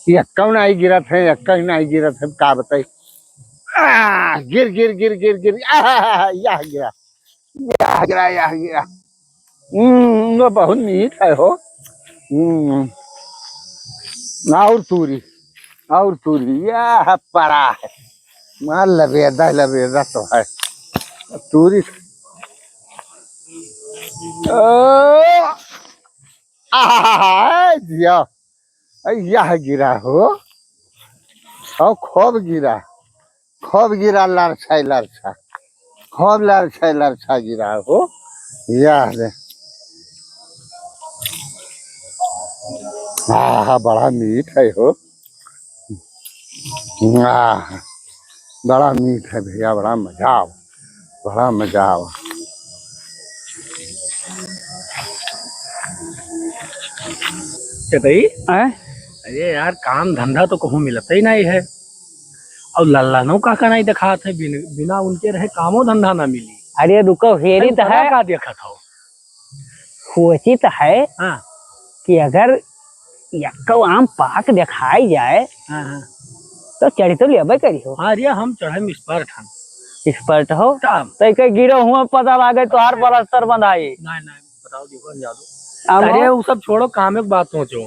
यक्का नहीं गिरत है, यक्का ही नहीं गिरत है, का बताई। गिर गिर गिर गिर गिर यह गिरा, यह गिरा, यह गिरा। वो बहुत मीठ है हो। और तूरी यह पड़ा है। मार लबेदा तो है तूरी। दिया यह गिरा हो, और खूब गिरा लरछा, खूब लरछा गिरा हो। यह बड़ा मीठ है हो। बड़ा मीठ है भैया, बड़ा मजा आओ, बड़ा मजा आओ। अरे यार काम धंधा तो कहूँ मिलता ही नहीं है, और लल्लानो का नहीं दिखा थे, बिना उनके रहे कामो धंधा ना मिली। अरे रुको, हेरी तो है का देखा था सोची तो है हाँ। कि अगर यक्को आम पाक दिखाई जाए तो चढ़ी तो लेबे करी हो। हाँ रिया हम चढ़े एक्सपर्ट हो तो गिरो हुआ पता लागे तो हर पलस्तर बंधाई। नहीं बताओ देखो जादू। अरे वो सब छोड़ो, काम एक बात सोचो,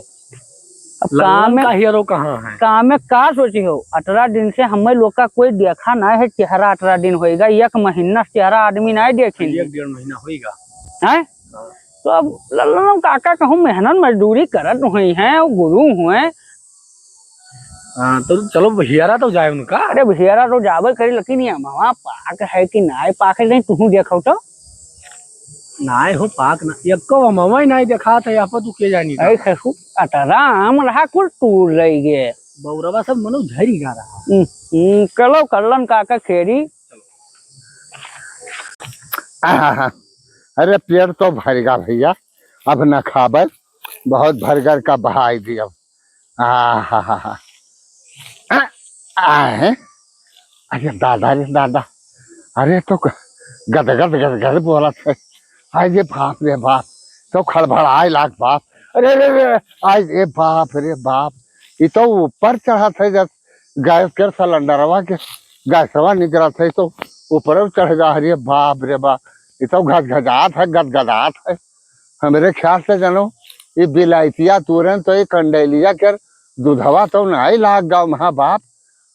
काम का हीरो कहाँ है? काम में का सोची हो? 18 दिन से हमें लोग का कोई देखा ना है चेहरा। 18 दिन होएगा, 1 महीना चेहरा आदमी नहीं देखे। 1-1.5 महीना होएगा है तो अब लल्ला काका कहूँ मेहनत मजदूरी करत हुई है, गुरु हुए। हाँ तो चलो भैयारा तो जाए उनका। अरे भैयारा तो जावे करे, लेकिन ये मामा पाक है कि नाय पाक है, नहीं तू देखो तो नाय हो पाक ना यक्को मामा ही नहीं देखा था। यहाँ पर तू के जानी ऐ खसु 18 आम रहा कुल टूर रही गे बौरवा सब मनो झरी गा रहा। चलो कल्लन काका खेरी। अरे पेड़ तो भरगा भैया, अब न खाबर, बहुत भरगर का बहाई दिया। अरे दादा रे दादा, अरे तो गदगद बोला था। आज ये बाप रे बाप, तो खड़बड़ाए लाख बाप। अरे आज ये बाप रे बाप, ये तो ऊपर चढ़ा था जब गैस के सिलेंडरवा के गैसवा निकला था, तो ऊपर चढ़ गया। अरे बाप रे बाप, ये तो गदगदात है। हमारे ख्याल से जानो ये बिलायतिया तुरंत तो ये कंडेलिया कर दूधवा तो नहीं लाग गया महा बाप।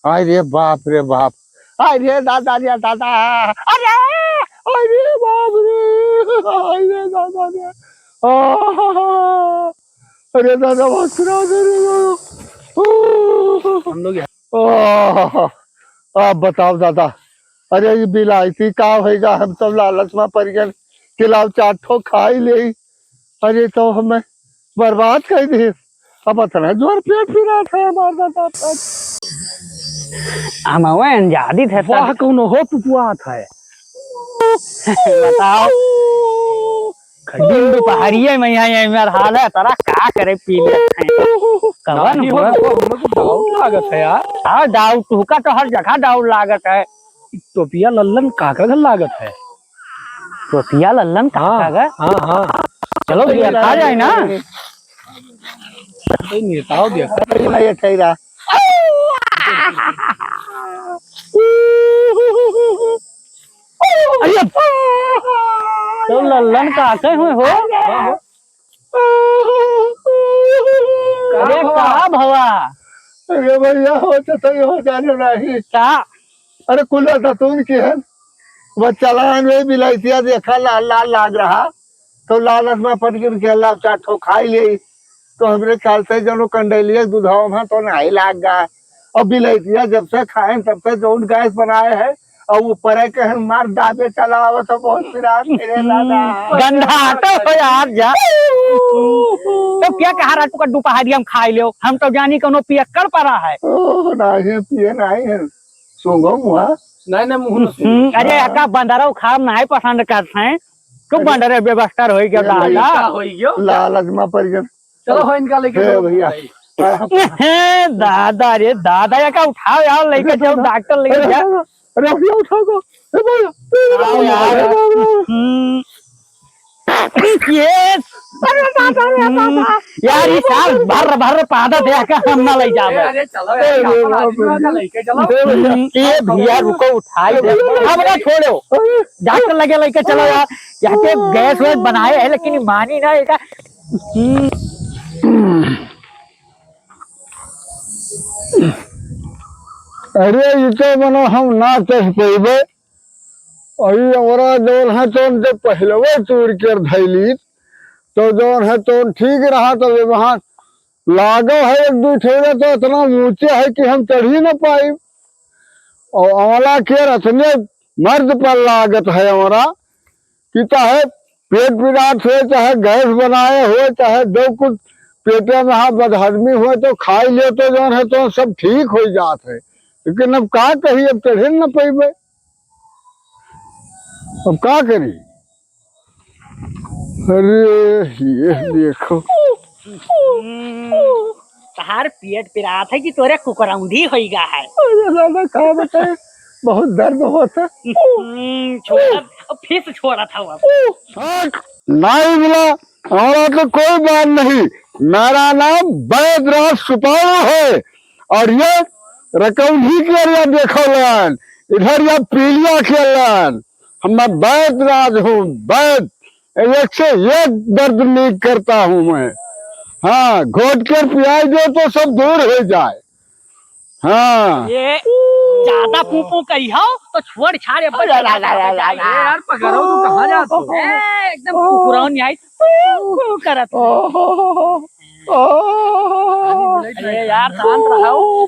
अरे बाप रे बाप, अरे दादा रे दादा, अरे अरे बाप रे, अरे दादा रे, अरे दादा हम लोग आप बताओ दादा। अरे ये बिलायती का होगा, हम सब लालच में पड़ गए, किलाव 4 ठो खा ही ले। अरे तो हमें बर्बाद कर दी। अब इतना जोर पेट फिरा था हमारा दादा। अंजादी थे वाह कौन हो पुपुआ था। बताओ दिन दोपहरिये में यहाँ मेरा हाल है, तारा का करे पी लेते हैं कवन हो। डाउट लागत है यार। हाँ डाउट तुका तो हर जगह डाउट लागत है। टोपिया लल्लन काका का लागत है। टोपिया लल्लन काका का? हाँ चलो देखा जाए ना। नेताओ देखा तो लल्लन काका हुए हो। अरे का भवा, अरे भैया हो जाने नहीं का अरे कुल्ला तून की है वो चलान में बिलायतिया देखा लाल लाल लाग रहा, तो लालच में पट गिर के अल्लाह 4 ठो खाई ले। तो हमरे ख्याल से जो कंडेलिया दूधाओं में तो नहीं लाग गया। और बिलायतिया जब से खाए तब से जो गैस बनाए है, और ऊपर है के मार दाबे चला तो बहुत फिराक गंधा तो यार जा। तो क्या कहा रहा तू दोपहरी हम खाई ले? हम तो जानी कोनो पियक्कड़ पड़ा है। नहीं पिए नहीं है सूंगो मुआ नहीं अरे अका बंदरो खाब नहीं पसंद करते हैं तो बंदरे व्यवस्था हो गया दादा। लालच में पड़ गया। चलो हो इनका लेके भैया दादा रे दादा या का उठाओ यार, लेके जाओ डॉक्टर लेके जा। अरे भैया उठाओ यार ये यार ये साल भर पादत है का हम ना ले जावे। अरे चलो यार, अपन आदमी का लेके चलो। ये भैया रुको उठाई दे, अब ना छोड़ो, डॉक्टर लगे लेके चलो यार। यहाँ के गैस वैस बनाए है लेकिन ये मानी ना इसका। अरे ये तो मनो हम ना कह पेबे, अभी हमारा जोन है तो उनसे पहलवे तोड़ कर धैली तो जोन है तो ठीक रहा। तो वहाँ लागो है एक दो ठेले तो इतना ऊंचे है कि हम चढ़ ही ना पाए। और अमला के रचने मर्द पर लागत है हमारा कि चाहे पेट पीड़ात हो, चाहे गैस बनाए हो, चाहे जो कुछ पेटे में हाँ बदहजमी हो तो खाई ले तो जोन है तो सब ठीक हो जात है। लेकिन अब का कही, अब चढ़े न पेबे, अब का करी। अरे ये देखो तहार पेट पिरात है कि तोरे कुकरौंधी होइगा है। दादा का बताए, बहुत दर्द होता। छोड़ा फिर से छोड़ा था वो। नहीं मिला हमारा तो कोई बात नहीं। मेरा नाम बैदराज सुपारू है और ये रकौंधी के एरिया देखो लन, इधर या पीलिया खेलन। मैं बैदराज हूँ, बैद एक से एक दर्द नहीं करता हूँ मैं। हाँ घोट कर पियाई दो तो सब दूर हो जाए। हाँ ये ज्यादा पूपू करी हो तो छोड़ छाड़ यार पकड़ो, तू कहाँ जाते हो? एकदम कुकुरौनी आई करत। अरे यार शांत रहो,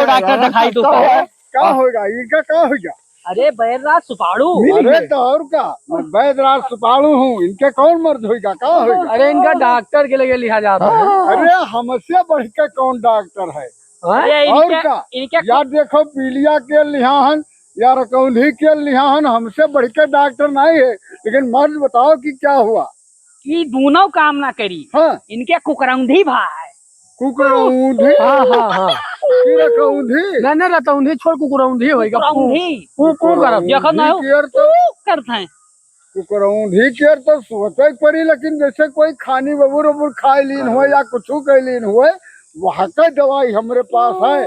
डॉक्टर दिखाई दो। क्या होगा इनका, क्या होगा? अरे बैदराज सुपाड़ू। अरे तो और का, मैं बैदराज सुपाड़ू हूँ, इनके कौन मर्द होगा, क्या होगा? अरे इनका डॉक्टर के लगे लिखा जाता है। अरे हमसे बढ़ के कौन डॉक्टर है? अरे और का या देखो पीलिया के लिहान या रकौंधी के लिहान, हमसे बढ़ के डॉक्टर नहीं है। लेकिन मर्द बताओ कि क्या हुआ? ये दोनों काम ना करी। हाँ इनके कुकरौंधी भाई। कुकरौंधी, हाँ हाँ हाँ, रकौंधी नहीं रतौंधी छोड़ कुकुरौंधी होएगा। कुकरौंधी पू करब देखो ना हो केयर तो करते हैं। कुकरौंधी केयर तो सोचे पड़ी। लेकिन जैसे कोई खानी बबूर वबूर खाए लीन हुए या कुछ कह लीन हुए, वहाँ का दवाई हमारे पास है,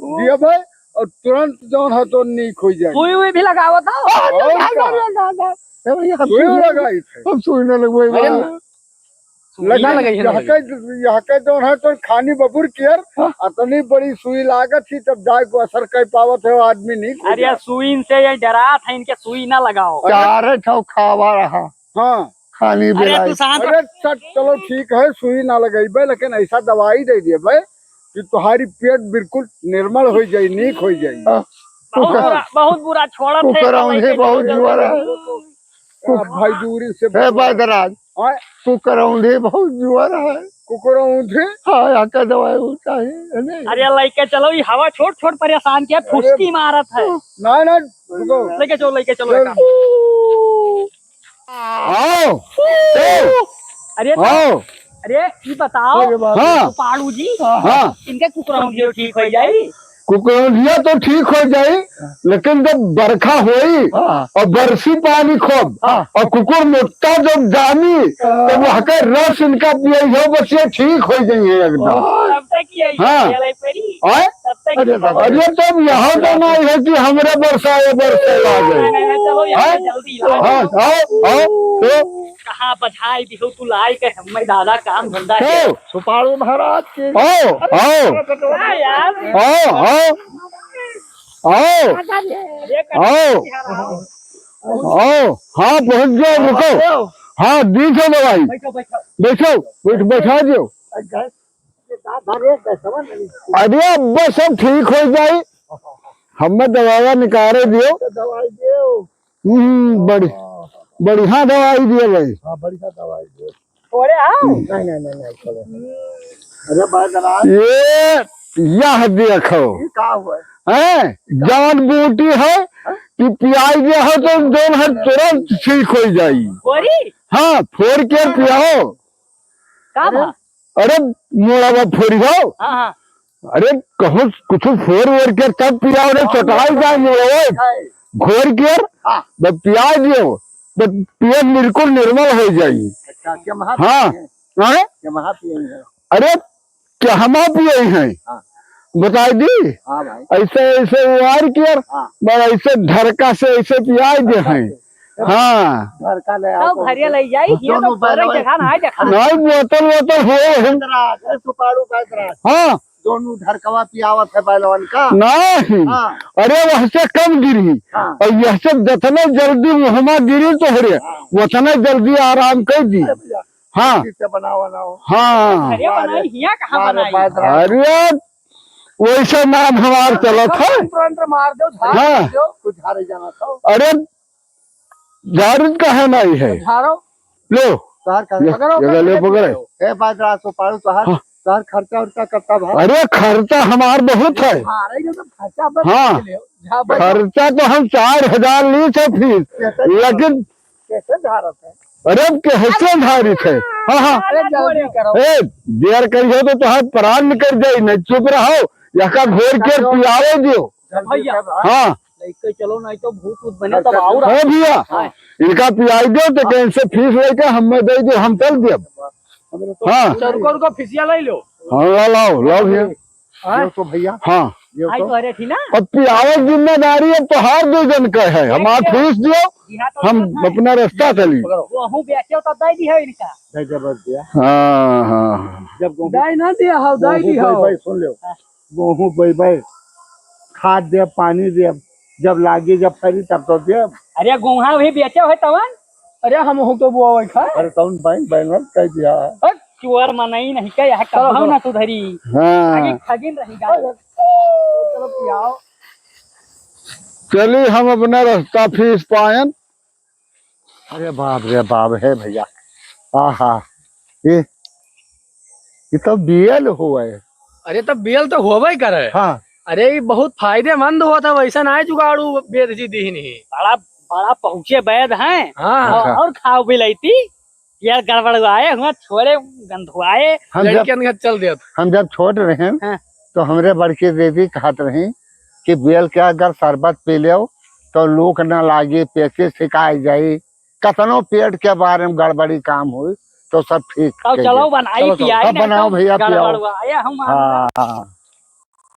दिए भाई और तुरंत जो है तो नीक हो जाए। सुई हुई भी लगावा था। सुई लगाई थे, अब सुई न लगवाई लगा लगाई है। यहाँ के जो है तो खानी बबूर केयर इतनी बड़ी सुई लागत थी, तब जाए को असर कर पावत है आदमी नहीं। अरे सुई से ये डरा था, इनके सुई ना लगाओ। चारे छौ खावा रहा। हाँ खानी अरे तू शांत अरे चलो ठीक है, सुई ना लगाई, लेकिन ऐसा दवाई दे दिए भाई कि तुम्हारी पेट बिल्कुल निर्मल हो जाये, नीक हो जाये। बहुत बुरा छोड़ा बहुत जुआ रहा भाई दूरी से बैदराज, कुकरौंधी बहुत जुआ रहा है। कुकरौंधी हाँ यहाँ का दवाई चाहिए। अरे लेके चलो, ये हवा छोड़ छोड़ परेशान किया, फुसकी मारत है। ना लेके चलो आओ। अरे आओ अरे ये बताओ हाँ पाड़ू जी, हाँ इनके कुकरौंधी ठीक हो जाए। कुकरौंधिया तो ठीक हो जाये, लेकिन जब बरखा हुई और बरसी पानी खूब और कुकुर मुट्टा जब जामी तो वहाँ का रस इनका पिया हो, बस ये ठीक हो जाइए एकदम। हाँ अरे तब यहाँ तो नहीं है कि हमरे बरसा आ गए। हाँ कहाँ बधाई भी हो तू लाई के, हमारे दादा काम धंधा है। सुपारू महाराज के यार हाँ पहुँच जाओ, रुको। हाँ दी छो दवाई, बैठो बैठा दो। अरे अब बस सब ठीक हो जाये, हमें दवा निकाले दियो। बढ़िया दवाई दिए भाई। बढ़िया दवाई दियो। नहीं ये यह देखो है जान बूटी है कि पियाई दिया हो तो दोनों है तुरंत ठीक हो जाये। हाँ फोड़ के पियाओ। अरे मोड़ा फोड़ी हो। अरे कहो कुछ फोड़ वोड़ के तब पियाओ, रे चटाई जाए मोड़ा घोर के पिया दियो तो पेट बिल्कुल निर्मल हो जाई। अच्छा क्या महा हाँ हाँ? क्या महा पिए अरे क्या हम पिए हैं? हाँ। बताई दी। हाँ भाई। ऐसे ऐसे वार किया हाँ। ऐसे ढरका से ऐसे पियाई दे हैं। हाँ घर का ले तो घरिया ले जाई ये तो बड़े जगह ना है जगह नहीं बोतल वोतल हो है। सुपारू बैतरा हाँ दोनों ढरकवा पियावत है पहलवान का। नहीं हाँ। अरे वह से कम गिरी हाँ। और यह से जितना जल्दी मुहम्मा गिरी तो हरे उतना जल्दी आराम कर दी। हाँ से बनाओ हाँ घरिया बनाई हिया कहाँ बनाई अरे वैसे नाम हमार चला था। तुरंत मार दो हाँ। कुछ हारे जाना था। अरे जारिद कहा नहीं है झारो लो पकड़ो ले पकड़े। ए बाजरा सुपारू तो हर सर खर्चा उर्चा करता भाई। अरे खर्चा हमार बहुत है। खर्चा बस हाँ खर्चा तो हम 4000 ली थे फीस लेकिन कैसे झारत है। अरे कैसे धारित है। हाँ हाँ अरे जल्दी करो। ए देर करियो तो तुहार प्राण निकल जाये नहीं चुप रहो यका घोर के पियावे दियो। भैया हाँ लेके चलो नहीं तो भूत भूत बने तब और हो भैया इनका पियाई दो तो कैसे फीस लेके हमें दे दो हम चल दियो। हाँ को फिसिया ले लो। हाँ लाओ लाओ भैया तो भैया हाँ आई तो अरे थी ना अब पियावे जिम्मेदारी अब तो हर 2 जन का है। हमार फीस दियो हम अपना रास्ता चली। वो बेचे तो दे दी है इनका जबरदस्त दिया। हाँ हाँ जब दाई ना दिया हो दाई दी हो भाई सुन लो गेहूं भाई खाद दे पानी दे जब लागी जब फरी तब तो दे। अरे गोहा भी बेचे है तवन। अरे हम हो तो बुआ खा अरे तौन भाई बैनर कह दिया चुअर मनाई नहीं कह है कब ना तू धरी आगे हाँ खगिन रही गाड़ी चलो पियाओ। चलिए हम अपना रास्ता फीस पायन। अरे बाप है भैया। हाँ हाँ ये तो बीएल हुआ है। अरे तब बेल तो होगा ही करे। हाँ अरे ये बहुत फायदेमंद हुआ था वैसा ना है जुगाड़ू वेद जी दी नहीं। बड़ा बड़ा पहुंचे वैद हैं हाँ और खाओ भी लेती यार गड़बड़ाए हुआ छोड़े गंधुआए लड़कियन के चल दे। हम जब छोट रहे हाँ। तो हमरे बड़के दीदी कहत रही कि बेल के अगर शरबत पी लो तो लूक न लागी पेचे सिकाई जाई कतनो पेट के बारे में गड़बड़ी काम हुई तो सब ठीक। चलो बनाई पियाई बनाओ भैया पियाओ। गड़बड़ाए हम हाँ